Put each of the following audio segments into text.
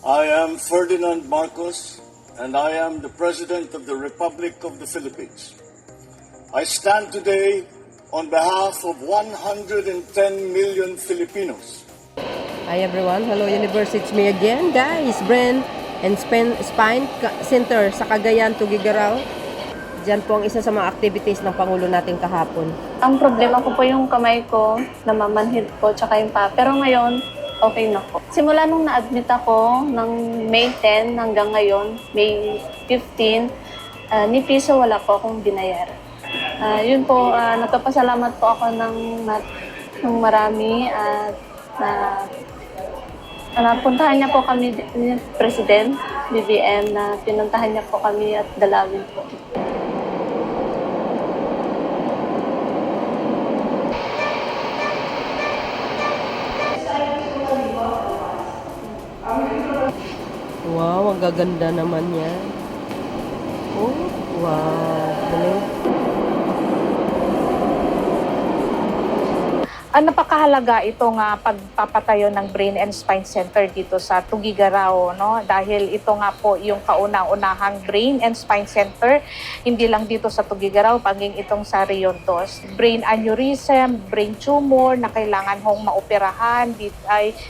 I am Ferdinand Marcos, and I am the President of the Republic of the Philippines. I stand today on behalf of 110 million Filipinos. Hi everyone, hello Universe, it's me again guys, Brain and Spine Center sa Cagayan, Tugigaraw. Diyan po ang isa sa mga activities ng Pangulo natin kahapon. Ang problema ko po yung kamay ko, namamanhid po, tsaka yung pa. Pero ngayon, okay na po. Simula nung na-admit ako ng May 10 hanggang ngayon, May 15, ni piso wala po akong binayaran. Yun po, nagpapasalamat po ako ng marami at napuntahan niya po kami, President BBM, na pinuntahan niya po kami at dalawin po. Wow, ang gaganda naman yan. Oh, wow. Galing. Napakahalaga itong pagpapatayo ng Brain and Spine Center dito sa Tugigaraw, no? Dahil ito nga po yung kauna-unahang Brain and Spine Center, hindi lang dito sa Tugigaraw, paging itong sa Rion 2. Brain aneurysm, brain tumor na kailangan hong maoperahan,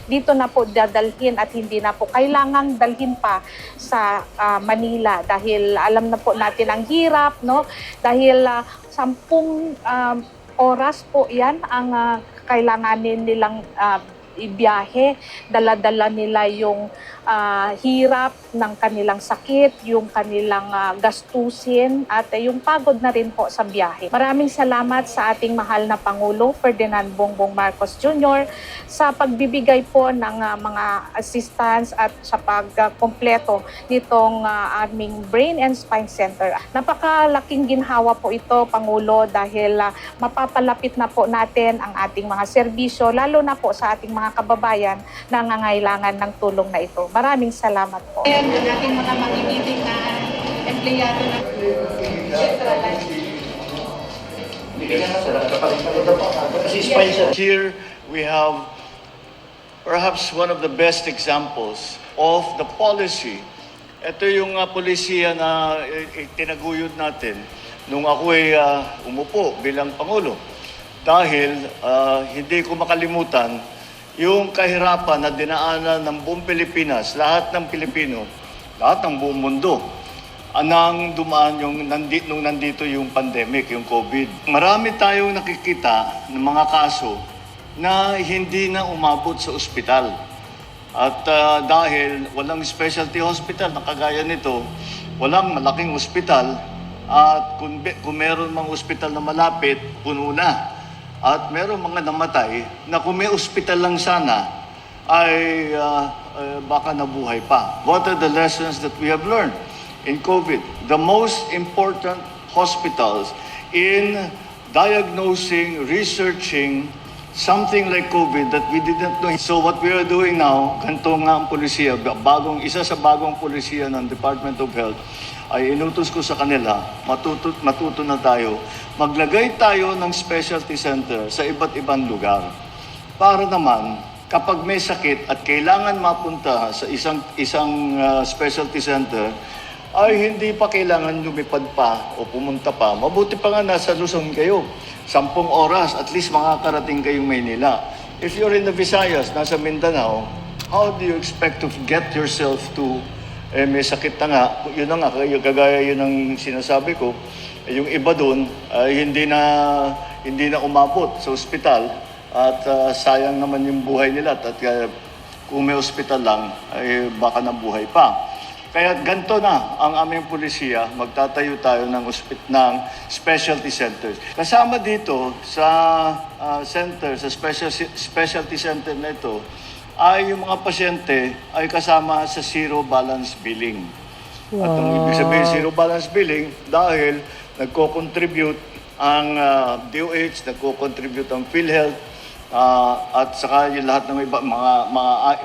dito na po dadalhin at hindi na po kailangang dalhin pa sa Manila dahil alam na po natin ang hirap, no? Dahil 10 oras po yan ang kailanganin nilang ibiyahe, dala-dala nila yung hirap ng kanilang sakit, yung kanilang gastusin at yung pagod na rin po sa biyahe. Maraming salamat sa ating mahal na Pangulo Ferdinand Bongbong Marcos Jr. sa pagbibigay po ng mga assistance at sa pagkompleto nitong aming Brain and Spine Center. Napakalaking ginhawa po ito, Pangulo, dahil mapapalapit na po natin ang ating mga serbisyo, lalo na po sa ating mga kababayan na nangangailangan ng tulong na ito. Maraming salamat po. Ayan, ang ating mga magiging na empleyado ng Centralized. Here we have perhaps one of the best examples of the policy. Ito yung polisiya na tinaguyod natin nung ako ay umupo bilang Pangulo. Dahil hindi ko makalimutan yung kahirapan na dinaanan ng buong Pilipinas, lahat ng Pilipino, lahat ng buong mundo, anang dumaan nung nandito yung pandemic, yung COVID. Marami tayong nakikita ng mga kaso na hindi na umabot sa ospital. At dahil walang specialty hospital na kagaya nito, walang malaking ospital, at kung meron mang ospital na malapit, puno na. At meron mga namatay na kung may ospital lang sana, ay baka nabuhay pa. What are the lessons that we have learned in COVID? The most important hospitals in diagnosing, researching something like COVID that we didn't know. So what we are doing now, ganito nga ang polisiya, isa sa bagong polisiya ng Department of Health, ay inutos ko sa kanila, matuto na tayo, maglagay tayo ng specialty center sa iba't ibang lugar. Para naman, kapag may sakit at kailangan mapunta sa isang specialty center, ay hindi pa kailangan lumipad pa o pumunta pa. Mabuti pa nga nasa Luzon kayo. 10 oras, at least makakarating kayong Maynila. If you're in the Visayas, nasa Mindanao, how do you expect to get yourself to may sakit na nga, yun na nga, kagaya yun ang sinasabi ko, yung iba doon, hindi na umabot sa ospital at sayang naman yung buhay nila at kung may ospital lang, ay baka nabuhay pa. Kaya ganito na ang aming polisiya, magtatayo tayo ng specialty centers. Kasama dito sa center, sa specialty center na ito, ay yung mga pasyente ay kasama sa zero balance billing. Wow. At ang ibig sabihin zero balance billing dahil nagko-contribute ang DOH, nagko-contribute ang PhilHealth, at saka yung lahat ng iba, mga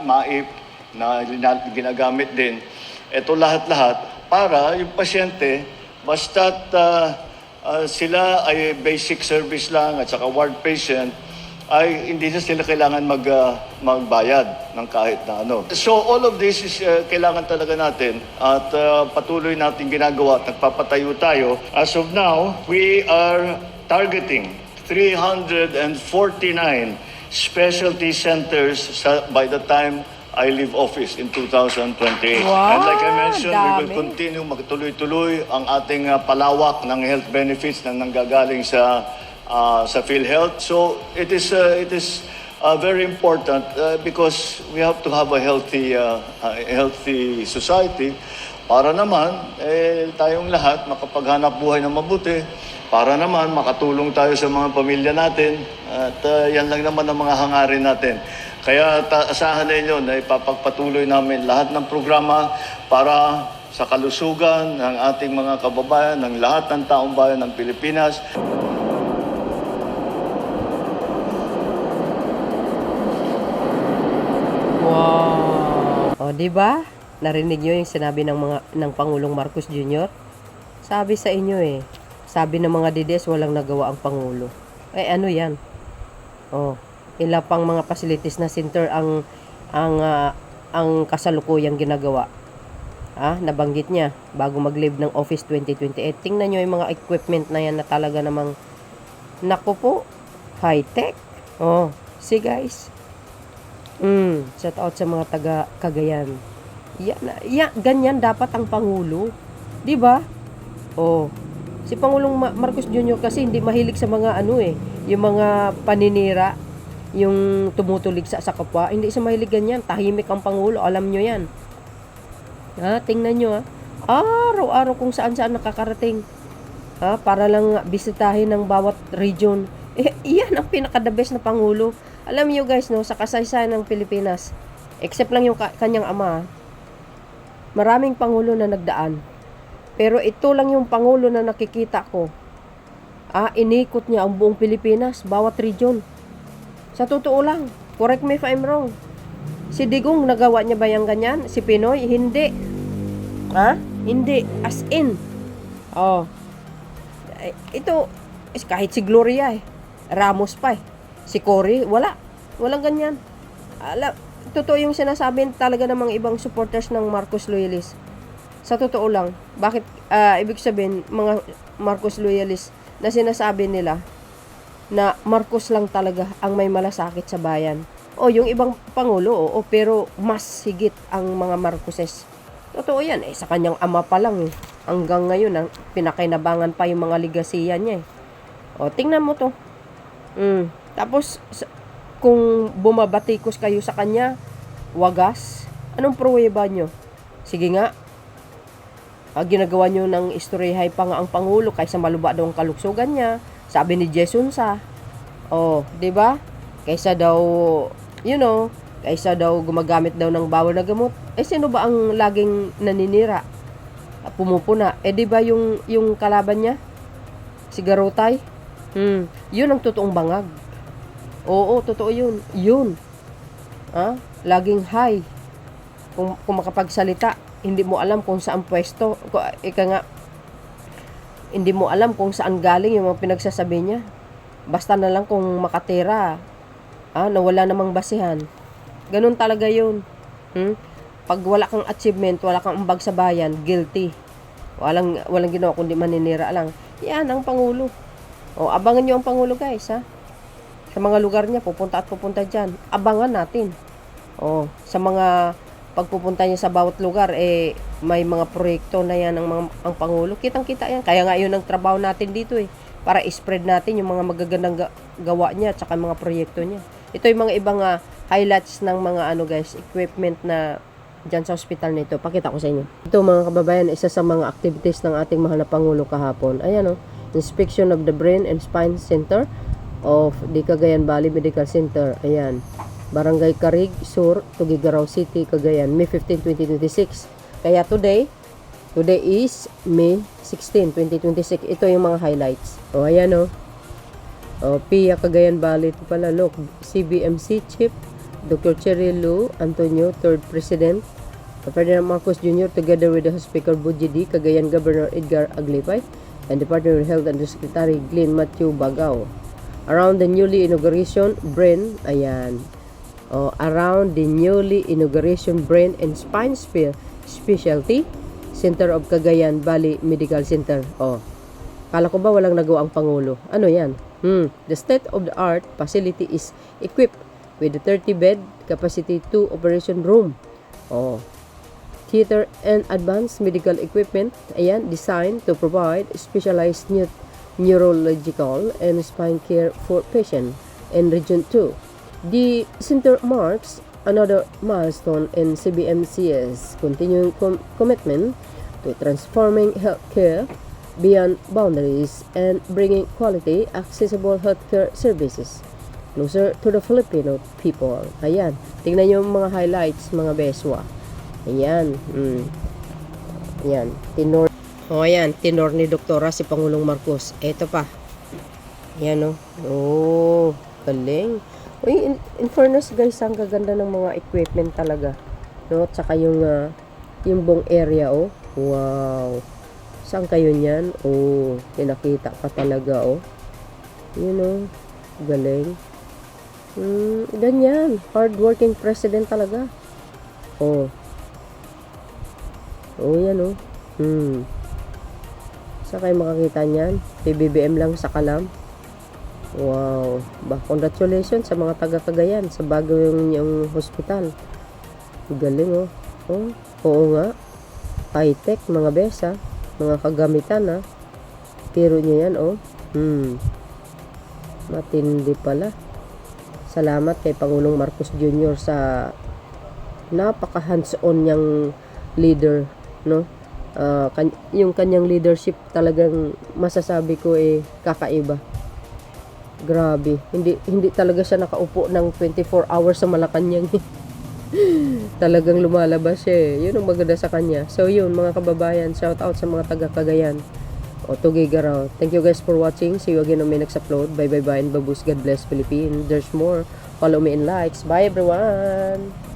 MAIP na ginagamit din. Ito lahat-lahat para yung pasyente, basta't sila ay basic service lang at saka ward patient, ay hindi na sila kailangan magbayad ng kahit na ano. So all of this is kailangan talaga natin at patuloy natin ginagawa at nagpapatayo tayo. As of now, we are targeting 349 specialty centers by the time I leave office in 2028. Wow, And like I mentioned, we will dami. continue magtuloy-tuloy ang ating palawak ng health benefits na nanggagaling sa PhilHealth. So it is very important because we have to have a healthy society para naman tayong lahat makapaghanap buhay ng mabuti, para naman makatulong tayo sa mga pamilya natin at yan lang naman ang mga hangarin natin. Kaya asahan ninyo na ipapagpatuloy namin lahat ng programa para sa kalusugan ng ating mga kababayan, ng lahat ng taong bayan ng Pilipinas. Wow. O, di ba? Narinig niyo yung sinabi ng Pangulong Marcos Jr.? Sabi sa inyo sabi ng mga DDS walang nagawa ang Pangulo. Ano yan? Ilang pang mga facilities na center ang kasalukuyang ginagawa. Nabanggit niya bago mag-leave ng office 2028. Tingnan niyo yung mga equipment na yan na talaga namang naku po, high-tech. See guys. Shout out sa mga taga Cagayan. Ganyan dapat ang Pangulo. 'Di ba? Si Pangulong Marcos Jr. kasi hindi mahilig sa mga yung mga paninira, yung tumutulig sa kapwa. Hindi siya mahilig ganyan. Tahimik ang Pangulo, alam nyo yan. Tingnan nyo araw-araw kung saan-saan nakakarating. Para lang bisitahin ng bawat region. Iyan ang pinaka-the best na Pangulo. Alam niyo guys, sa kasaysayan ng Pilipinas, except lang yung kanyang ama, maraming Pangulo na nagdaan. Pero ito lang yung Pangulo na nakikita ko. Inikot niya ang buong Pilipinas, bawat region. Sa totoo lang, correct me if I'm wrong. Si Digong, nagawa niya ba yung ganyan? Si Pinoy, hindi. Hindi. As in. Ito, kahit si Gloria Ramos pa Si Cory, walang ganyan. Totoo yung sinasabi talaga ng mga ibang supporters ng Marcos Loyalist. Sa totoo lang, bakit ibig sabihin mga Marcos Loyalist na sinasabi nila na Marcos lang talaga ang may malasakit sa bayan. Yung ibang pangulo, pero mas higit ang mga Marcoses. Totoo yan, sa kanyang ama pa lang hanggang ngayon, pinakinabangan pa yung mga ligasiya niya tingnan mo to. Tapos, kung bumabatikos kayo sa kanya, wagas, anong pruweba nyo? Sige nga, ginagawa nyo ng istoryahay pa nga ang Pangulo kaysa maluba daw ang kaluksugan niya. Sabi ni Jason sa, di ba? Kaysa daw, kaysa daw gumagamit daw ng bawal na gamot. Sino ba ang laging naninira? Pumupuna. Di ba yung kalaban niya? Si Garotay? Yun ang totoong bangag. Oo, totoo yun. Yun. Laging high. Kung makapagsalita, hindi mo alam kung saan pwesto. Hindi mo alam kung saan galing yung mga pinagsasabi niya. Basta na lang kung makatira, na wala namang basihan. Ganun talaga yun. Pag wala kang achievement, wala kang ambag sa bayan, guilty. Walang ginawa kundi maninira lang. Yan ang Pangulo. Abangan nyo ang Pangulo guys, sa mga lugar niya, pupunta dyan. Abangan natin. Sa mga pagpupunta niya sa bawat lugar, may mga proyekto na yan ang Pangulo. Kitang-kita yan. Kaya nga yun ang trabaho natin dito para i-spread natin yung mga magagandang gawa niya at saka mga proyekto niya. Ito yung mga ibang highlights ng mga guys, equipment na dyan sa hospital nito. Pakita ko sa inyo. Ito mga kababayan, isa sa mga activities ng ating mahal na Pangulo kahapon. Ayan inspection of the Brain and Spine Center of the Cagayan Valley Medical Center. Ayan. Barangay Carig Sur, Tugigaraw City, Cagayan, May 15, 2026. Kaya today is May 16, 2026. Ito yung mga highlights. Ayan PIA Cagayan Valley. Ito pala, look. CBMC Chief, Dr. Cherry Lu Antonio, 3rd President, Ferdinand Marcos Jr. together with the House Speaker Bujidi, Cagayan Governor Edgar Aglipay, and Department of Health Undersecretary Glenn Matthew Bagao. Around the newly inauguration brain, ayan. Around the newly inauguration brain and spine specialty Center of Cagayan Valley Medical Center. Kala ko ba walang nagawa ang Pangulo? Ano yan? The state-of-the-art facility is equipped with a 30-bed capacity 2 operation room. Theater and advanced medical equipment. Ayan, designed to provide specialized neurological and spine care for patients in Region 2. The center marks another milestone in CBMC's continuing commitment to transforming healthcare beyond boundaries and bringing quality, accessible healthcare services closer to the Filipino people. Ayan, tingnan nyo yung mga highlights, mga beswa. Ayan, ayan, tenor. Ayan, tenor ni Doktora si Pangulong Marcos. Eto pa. Ayan, galing. Uy, in fairness guys, ang gaganda ng mga equipment talaga. No, tsaka yung buong area, wow. Saan kayo niyan? Pinakita pa talaga, galing. Ganyan, hardworking president talaga. Yan, saan kayo makakita niyan? PBBM lang sa Kalam. Wow, congratulations sa mga taga Cagayan sa bago yung hospital. Galing, oo nga. High-tech, mga besa, mga kagamitan, Tiro niya yan, matindi pala. Salamat kay Pangulong Marcos Jr. sa napaka hands-on niyang leader, no? Yung kanyang leadership talagang masasabi ko kakaiba. Grabe, hindi talaga siya nakaupo ng 24 hours sa Malacanang. Talagang lumalabas siya. Yun ang maganda sa kanya. So yun, mga kababayan, shout out sa mga taga Cagayan. Tugigaraw. Thank you guys for watching. See you again on my next upload. Bye bye bye and babus. God bless Philippines. There's more. Follow me and likes. Bye everyone.